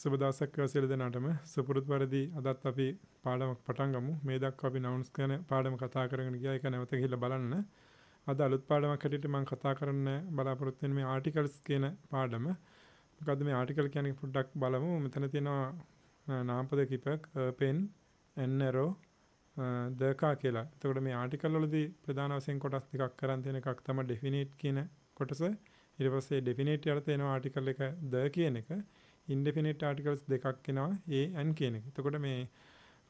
සුබ දවසක් සියලු දෙනාටම සුපුරුදු පරිදි අදත් අපි පාඩමක් පටන් ගමු. මේ දක්වා අපි නවුන්ස් ගැන පාඩම කතා කරගෙන ගියා. ඒක නැවත ගිහිල්ලා බලන්න. අද අලුත් පාඩමක් හැටියට මම කතා කරන්න බලාපොරොත්තු වෙන්නේ මේ ආටිකල්ස් කියන පාඩම. මොකද්ද මේ ආටිකල් කියන්නේ පොඩ්ඩක් බලමු. මෙතන තියෙනවා නාමපද කිපක් pen an arrow the car කියලා. එතකොට මේ ආටිකල් වලදී ප්‍රධාන වශයෙන් කොටස් දෙකක් කරන් තියෙන එකක් තමයි definite කියන කොටස. ඊට පස්සේ definite යටතේ එනවා ආටිකල් එක the කියන එක. indefinite articles දෙකක් එනවා a and කියන එක. එතකොට මේ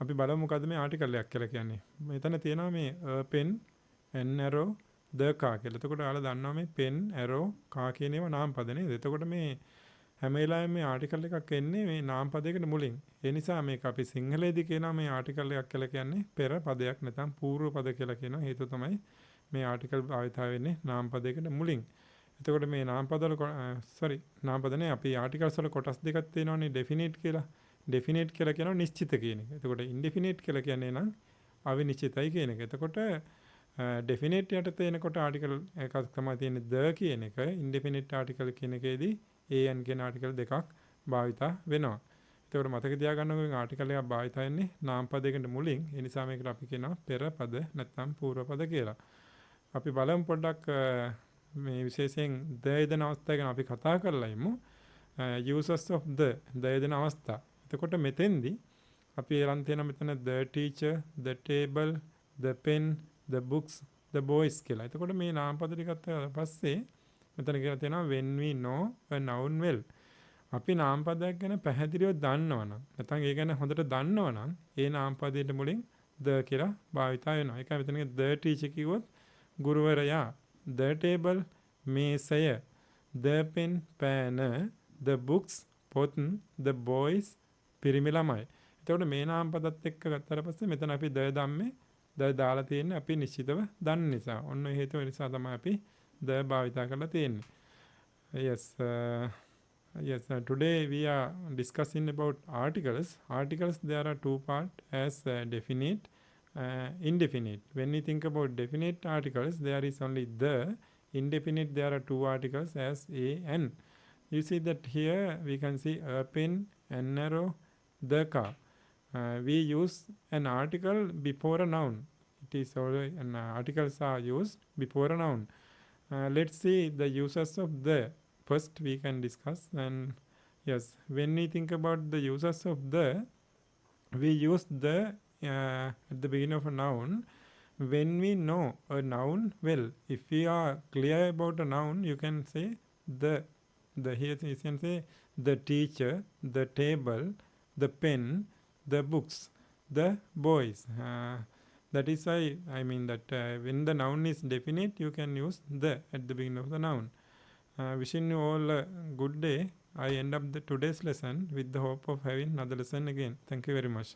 අපි බලමු මොකද්ද මේ ආටිකල් එකක් කියලා කියන්නේ. මෙතන තියෙනවා මේ pen an arrow the car කියලා. එතකොට ඔයාලා දන්නවා මේ pen arrow car කියන ඒවා නාමපද නේද? එතකොට මේ හැම වෙලාවෙම මේ ආටිකල් එකක් එන්නේ මේ නාමපදයකට මුලින්. ඒ නිසා මේක අපි සිංහලයේදී කියනවා මේ ආටිකල් එකක් කියලා කියන්නේ පෙර පදයක් නැත්නම් පූර්ව පද කියලා කියනවා. හේතුව තමයි මේ ආටිකල් භාවිතා වෙන්නේ නාමපදයකට මුලින්. එතකොට මේ නාමපද වල නාමපදනේ අපි ආටිකල්ස් වල කොටස් දෙකක් තියෙනවානේ definite කියලා. definite කියලා කියනවා නිශ්චිත කියන එක. එතකොට indefinite කියලා කියන්නේ නම් අවිනිශ්චිතයි කියන එක. එතකොට definite යටතේ එනකොට ආටිකල් එකක් තමයි තියෙන්නේ the කියන එක. indefinite ආටිකල් කියන එකේදී an කියන ආටිකල් දෙකක් භාවිතා වෙනවා. එතකොට මතක තියාගන්න ඕනේ ආටිකල් එකක් භාවිතා වෙන්නේ නාමපදයකට මුලින්. ඒ නිසා මේකට අපි කියනවා පෙර පද නැත්නම් පූර්ව පද කියලා. අපි බලමු පොඩ්ඩක් මේ විශේෂයෙන් the යෙදෙන අවස්ථාව ගැන අපි කතා කරලා ඉමු. uses of the යෙදෙන අවස්ථා. එතකොට මෙතෙන්දී අපි එරන් තියෙන මෙතන the teacher, the table, the pen, the books, the boys කියලා. එතකොට මේ නාමපද ටිකත් පස්සේ මෙතන කියලා තියෙනවා when we know a noun well. අපි නාමපදයක් ගැන පැහැදිලිව දන්නවනම් නැත්නම් ඒ ගැන හොඳට දන්නවනම් ඒ නාමපදයට මුලින් the කියලා භාවිතා වෙනවා. ඒකයි මෙතන the teacher කිව්වොත් ගුරුවරයා, the table මේසය, the pen පෑන, the books පොත්, the boys පිරිමි ළමයි. එතකොට මේ නාමපදත් එක්ක ගත්තාට පස්සේ මෙතන අපි the ධම්මේ the දාලා තියෙන්නේ අපි නිශ්චිතව දන්න නිසා. ඔන්න ඒ හේතුව නිසා තමයි අපි the භාවිතා කරලා තියෙන්නේ. Yes, today we are discussing about articles. Articles, there are two parts as definite, indefinite. When we think about definite articles, there is only the. Indefinite, there are two articles as a and. You see that here we can see a pen, an arrow, the car. We use an article before a noun. It is always articles are used before a noun. Let's see the uses of the. First we can discuss, and yes, when we think about the uses of the, we use the at the beginning of a noun when we know a noun well. If we are clear about a noun, you can say the here you can say the teacher, the table, the pen, the books, the boys. That is why I mean that when the noun is definite, you can use the at the beginning of the noun. Wishing you all a good day. I end up today's lesson with the hope of having another lesson again. Thank you very much.